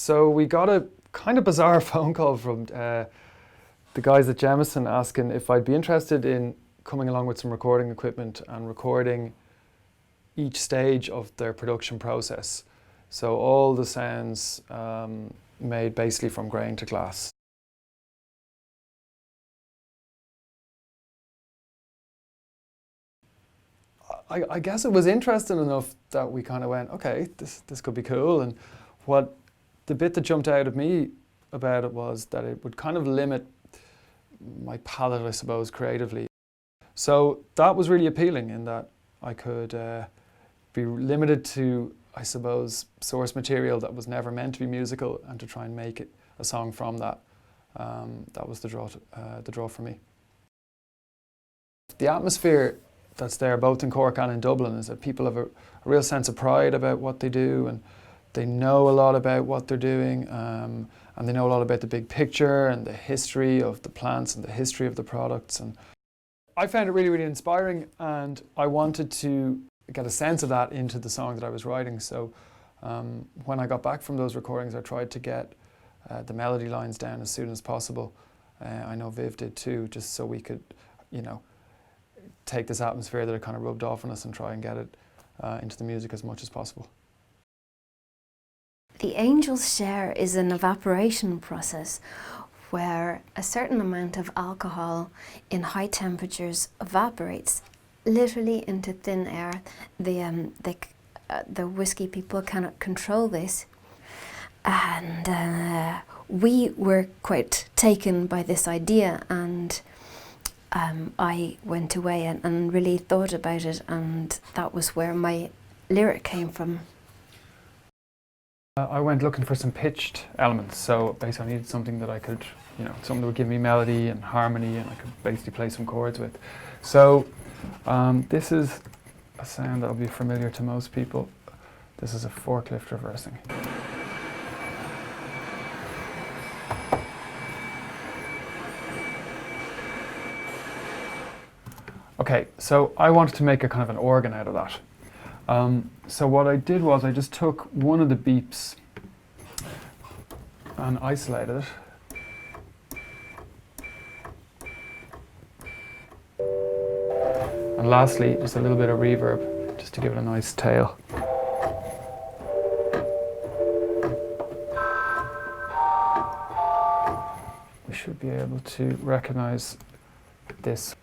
So we got a kind of bizarre phone call from the guys at Jameson asking if I'd be interested in coming along with some recording equipment and recording each stage of their production process. So all the sounds made basically from grain to glass. I guess it was interesting enough that we kind of went, okay, this could be cool. And the bit that jumped out at me about it was that it would kind of limit my palette, I suppose, creatively. So that was really appealing in that I could be limited to, I suppose, source material that was never meant to be musical, and to try and make it a song from that. That was the draw for me. The atmosphere that's there both in Cork and in Dublin is that people have a real sense of pride about what they do, and they know a lot about what they're doing, and they know a lot about the big picture and the history of the plants and the history of the products. And I found it really, really inspiring, and I wanted to get a sense of that into the song that I was writing. So when I got back from those recordings, I tried to get the melody lines down as soon as possible. I know Viv did too, just so we could, take this atmosphere that it kind of rubbed off on us and try and get it into the music as much as possible. The angel's share is an evaporation process where a certain amount of alcohol in high temperatures evaporates literally into thin air. The whiskey people cannot control this, and we were quite taken by this idea, and I went away and really thought about it, and that was where my lyric came from. I went looking for some pitched elements, so basically I needed something that I could, something that would give me melody and harmony, and I could basically play some chords with. So this is a sound that will be familiar to most people. This is a forklift reversing. Okay, so I wanted to make a kind of an organ out of that. So what I did was I just took one of the beeps and isolated it. And lastly, just a little bit of reverb, just to give it a nice tail. We should be able to recognize this.